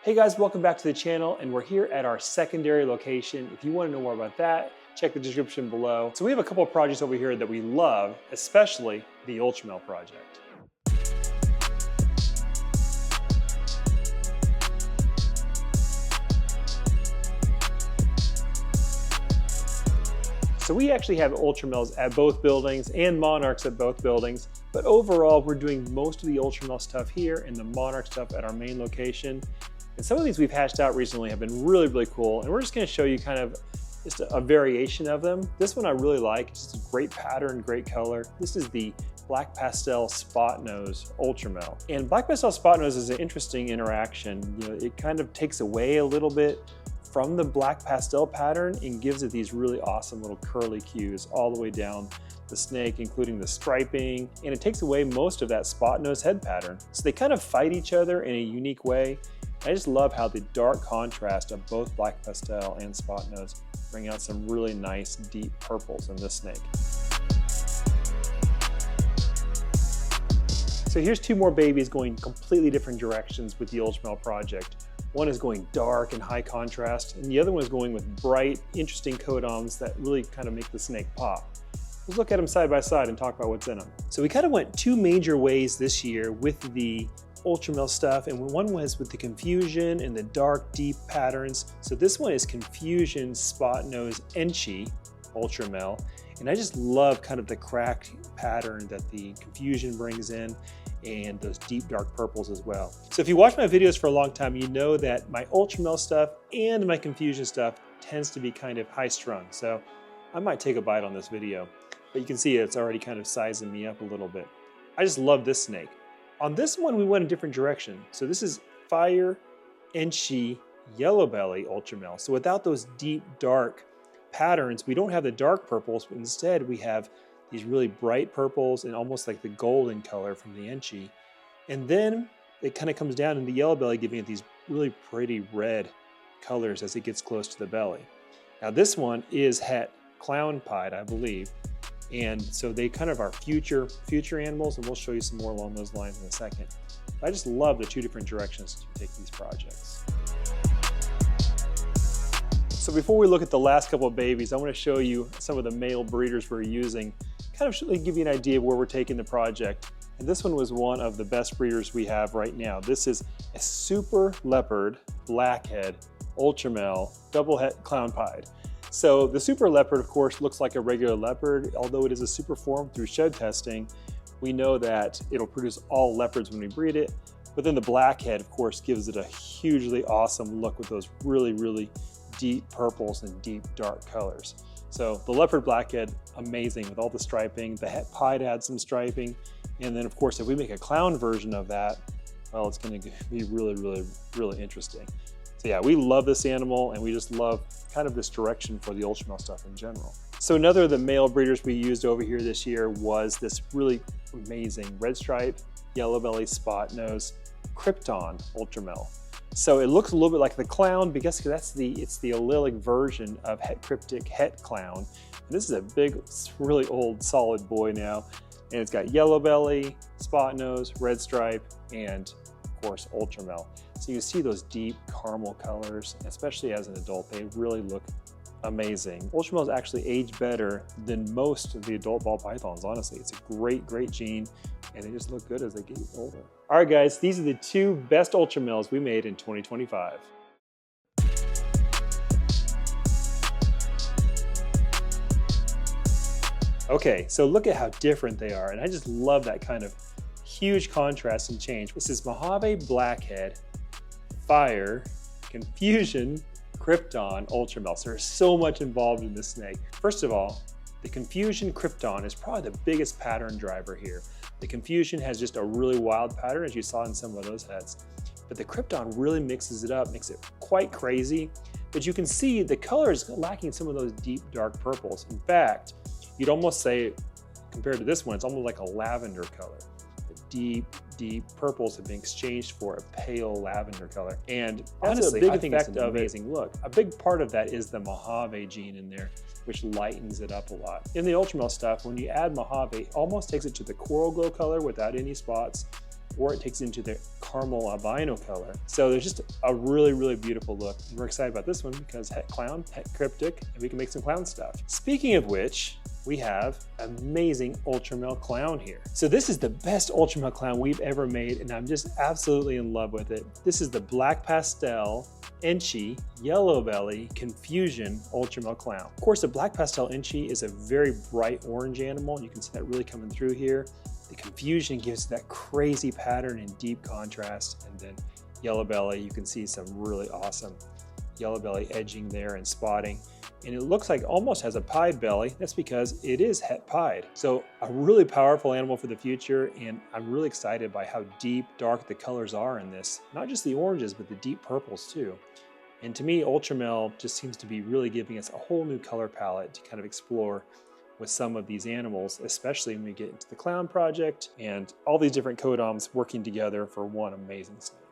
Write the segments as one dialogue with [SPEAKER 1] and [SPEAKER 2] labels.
[SPEAKER 1] Hey guys, welcome back to the channel, and we're here at our secondary location. If you want to know more about that, check the description below. So we have a couple of projects over here that we love, especially the Ultramel project. So we actually have Ultramels at both buildings and Monarchs at both buildings, but overall we're doing most of the Ultramel stuff here and the Monarch stuff at our main location. And some of these we've hashed out recently have been really cool, and we're just gonna show you kind of just a variation of them. This one I really like, it's just a great pattern, great color. This is the Black Pastel Spotnose Ultramel. And Black Pastel Spotnose is an interesting interaction. You know, it kind of takes away a little bit from the black pastel pattern and gives it these really awesome little curly cues all the way down the snake, including the striping, and it takes away most of that spot nose head pattern. So they kind of fight each other in a unique way. I just love how the dark contrast of both black pastel and spot nose bring out some really nice deep purples in this snake. So here's two more babies going completely different directions with the Ultramel project. One is going dark and high contrast, and the other one is going with bright, interesting codons that really kind of make the snake pop. Let's look at them side by side and talk about what's in them. So we kind of went two major ways this year with the Ultramel stuff, and one was with the confusion and the dark, deep patterns. So this one is Confusion Spotnose Enchi Ultramel, and I just love kind of the cracked pattern that the confusion brings in, and those deep dark purples as well. So if you watch my videos for a long time, you know that my Ultramel stuff and my confusion stuff tends to be kind of high strung. So I might take a bite on this video, but you can see it's already kind of sizing me up a little bit. I just love this snake. On this one, we went a different direction. So this is Fire Enchi Yellow Belly Ultramel. So without those deep dark patterns, we don't have the dark purples, but instead we have these really bright purples and almost like the golden color from the Enchi. And then it kind of comes down in the yellow belly, giving it these really pretty red colors as it gets close to the belly. Now this one is het clown pied, I believe. And so they kind of are future animals, and we'll show you some more along those lines in a second. I just love the two different directions to take these projects. So before we look at the last couple of babies, I want to show you some of the male breeders we're using, kind of give you an idea of where we're taking the project. And this one was one of the best breeders we have right now. This is a Super Leopard Blackhead Ultramel double het clown pied. So the Super Leopard, of course, looks like a regular leopard. Although it is a super form through shed testing, we know that it'll produce all leopards when we breed it. But then the Blackhead, of course, gives it a hugely awesome look with those really deep purples and deep dark colors. So the Leopard Blackhead, amazing with all the striping. The het pied had some striping. And then of course, if we make a clown version of that, well, it's gonna be really interesting. So yeah, we love this animal, and we just love kind of this direction for the Ultramel stuff in general. So another of the male breeders we used over here this year was this really amazing Redstripe Yellow Belly Spotnose Krypton Ultramel. So it looks a little bit like the clown because it's the allylic version of Cryptic het clown. And this is a big, really old, solid boy now. And it's got yellow belly, spot nose, red stripe, and of course Ultramel. So you can see those deep caramel colors, especially as an adult, they really look amazing. Ultramels actually age better than most of the adult ball pythons, honestly. It's a great gene, and they just look good as they get older. All right, guys, these are the two best Ultramels we made in 2025. Okay, so look at how different they are, and I just love that kind of huge contrast and change. This is Mojave Blackhead, Fire, Confusion, Krypton Ultramel. So there's so much involved in this snake. First of all, the Confusion Krypton is probably the biggest pattern driver here. The Confusion has just a really wild pattern, as you saw in some of those heads. But the Krypton really mixes it up, makes it quite crazy. But you can see the color is lacking some of those deep, dark purples. In fact, you'd almost say, compared to this one, it's almost like a lavender color. The deep purples have been exchanged for a pale lavender color. And honestly, I think it's an amazing look. A big part of that is the Mojave gene in there, which lightens it up a lot. In the Ultramel stuff, when you add Mojave, it almost takes it to the coral glow color without any spots. or it takes it into the caramel albino color. So there's just a really, really beautiful look. And we're excited about this one because het clown, het cryptic, and we can make some clown stuff. Speaking of which, we have amazing Ultramel clown here. So this is the best Ultramel clown we've ever made, and I'm just absolutely in love with it. This is the Black Pastel Enchi Yellow Belly Confusion Ultramel clown. Of course, the Black Pastel Enchi is a very bright orange animal. You can see that really coming through here. The Confusion gives that crazy pattern and deep contrast, and then Yellow Belly, you can see some really awesome yellow belly edging there and spotting. And it looks like almost has a pied belly. That's because it is het pied. So a really powerful animal for the future, and I'm really excited by how deep, dark the colors are in this. Not just the oranges, but the deep purples too. And to me, Ultramel just seems to be really giving us a whole new color palette to kind of explore with some of these animals, especially when we get into the clown project and all these different codoms working together for one amazing snake.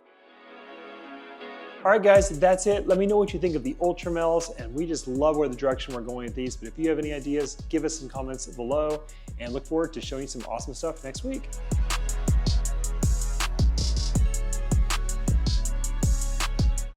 [SPEAKER 1] All right, guys, that's it. Let me know what you think of the Ultramels, and we just love where the direction we're going with these. But if you have any ideas, give us some comments below, and look forward to showing you some awesome stuff next week.